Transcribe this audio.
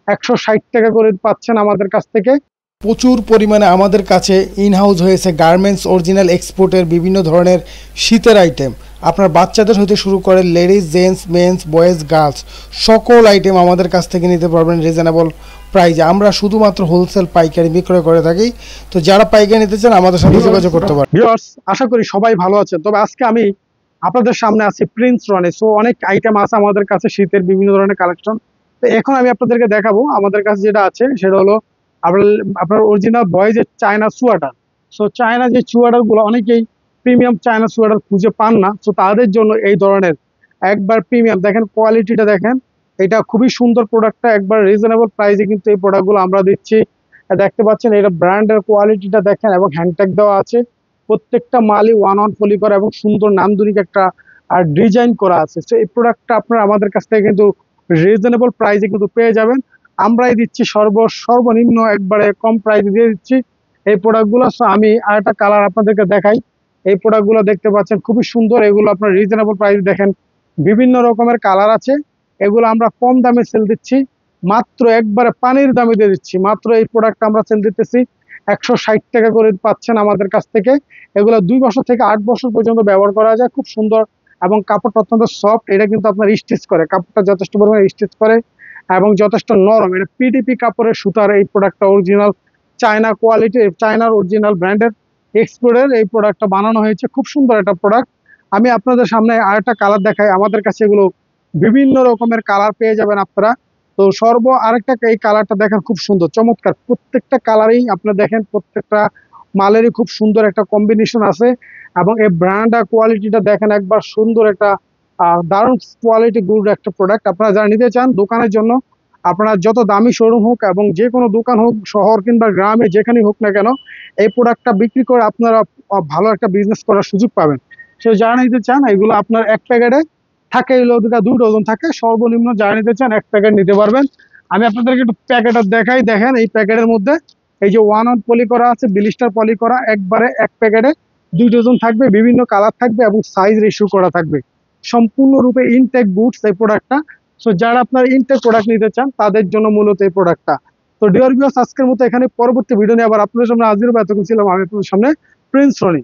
160 টাকা করে পাচ্ছেন আমাদের কাছ থেকে। প্রচুর পরিমাণে আমাদের কাছে ইনহাউস হয়েছে গার্মেন্টস অরিজিনাল এক্সপোর্টের বিভিন্ন ধরনের শীতের আইটেম। আপনার বাচ্চাদের হতে শুরু করে ladies, gents, men's, boys, girls সকল আইটেম আমাদের কাছ থেকে নিতে পারবেন রিজনেবল প্রাইজে। আমরা শুধুমাত্র হোলসেল পাইকারি বিক্রয় করে থাকি। তো যারা পাইকারি নিতে চান আমাদের সাথে যোগাযোগ করতে পারেন। ভিউয়ার্স, আশা করি সবাই ভালো আছেন। তবে আজকে আমি আপনাদের সামনে আছি প্রিন্স রনে। সো অনেক আইটেম আছে আমাদের কাছে শীতের বিভিন্ন ধরনের কালেকশন। তো এখন আমি আপনাদেরকে দেখাবো আমাদের কাছে যেটা আছে সেটা হলো আপনার অরিজিনাল বয়েজের চায়না সোয়াটার। সো চায়না যে সোয়াটার গুলো অনেকেই প্রিমিয়াম চায়না সোয়াটার খুঁজে পান না, সো তাদের জন্য এই ধরনের একবার প্রিমিয়াম দেখেন, কোয়ালিটিটা দেখেন, এটা খুবই সুন্দর প্রোডাক্টটা, একবার রিজনেবল প্রাইসে কিন্তু এই প্রোডাক্টগুলো আমরা দিচ্ছি। দেখতে পাচ্ছেন এটা ব্র্যান্ডের কোয়ালিটিটা দেখেন এবং হ্যান্ডট্যাগ দেওয়া আছে। প্রত্যেকটা মালই ওয়ান অন ফলি করা এবং সুন্দর নান্দনিক একটা আর ডিজাইন করা আছে। সো এই প্রোডাক্টটা আপনারা আমাদের কাছ থেকে কিন্তু রিজনেবল প্রাইসে কিন্তু পেয়ে যাবেন। আমরাই দিচ্ছি সর্বনিম্ন একবারে কম প্রাইসে দিয়ে দিচ্ছি এই প্রোডাক্টগুলো। সো আমি আরেকটা কালার আপনাদেরকে দেখাই। এই প্রোডাক্টগুলো দেখতে পাচ্ছেন খুবই সুন্দর, এগুলো আপনার রিজনেবল প্রাইস দেখেন, বিভিন্ন রকমের কালার আছে। এগুলো আমরা কম দামে সেল দিচ্ছি, মাত্র একবারে পানির দামে দিয়ে দিচ্ছি। মাত্র এই প্রোডাক্টটা আমরা সেল দিতেছি 160 টাকা করে পাচ্ছেন আমাদের কাছ থেকে। এগুলো 2 বছর থেকে 8 বছর পর্যন্ত ব্যবহার করা যায়, খুব সুন্দর এবং কাপড়টা অত্যন্ত সফট। এটা কিন্তু আপনার স্টিচ করে, কাপড়টা যথেষ্ট পরিমাণে স্টিচ করে এবং যথেষ্ট নরম। এটা পিডিপি কাপড়ের সুতার এই প্রোডাক্টটা অরিজিনাল চায়না কোয়ালিটি, চায়নার অরিজিনাল ব্র্যান্ডের এক্সপোর্টের এই প্রোডাক্টটা বানানো হয়েছে। খুব সুন্দর একটা প্রোডাক্ট। আমি আপনাদের সামনে আরেকটা কালার দেখাই। আমাদের কাছে এগুলো বিভিন্ন রকমের কালার পেয়ে যাবেন আপনারা। তো আরেকটা এই কালারটা দেখেন, খুব সুন্দর চমৎকার, প্রত্যেকটা কালারেই আপনারা দেখেন, প্রত্যেকটা মালেরই খুব সুন্দর একটা কম্বিনেশন আছে এবং এই ব্র্যান্ড আর কোয়ালিটিটা দেখেন, একবার সুন্দর একটা দারুণ কোয়ালিটি গুড একটা প্রোডাক্ট। আপনারা যারা নিতে চান দোকানের জন্য, আপনারা যত দামি শোরুম হোক এবং যে কোনো দোকান হোক, শহর কিংবা গ্রামে যেখানেই হোক না কেন, এই প্রোডাক্টটা বিক্রি করে আপনারা ভালো একটা বিজনেস করার সুযোগ পাবেন। সে যারা নিতে চান এগুলো আপনার এক প্যাকেটে থাকে, এগুলো 2 ডজন থাকে সর্বনিম্ন। যারা নিতে চান 1 প্যাকেট নিতে পারবেন। আমি আপনাদেরকে একটু প্যাকেটটা দেখাই। দেখেন এই প্যাকেটের মধ্যে এই যে ওয়ান অন পলি করা আছে, বিলিস্টার পলি করা, একবারে এক প্যাকেটে 2 ডজন থাকবে, বিভিন্ন কালার থাকবে এবং সাইজ রেশিও করা থাকবে। সম্পূর্ণরূপে ইনটেক গুডস এই প্রোডাক্টটা। সো যারা আপনার ইনটেক প্রোডাক্ট নিতে চান তাদের জন্য মূলত এই প্রোডাক্টটা। তো ডিয়ার ভিউয়ার্স, আজকের মতো এখানে, পরবর্তী ভিডিও নিয়ে আবার আপনাদের সামনে হাজির হবো। এতক্ষণ ছিলাম আমি আপনাদের সামনে প্রিন্স রনি।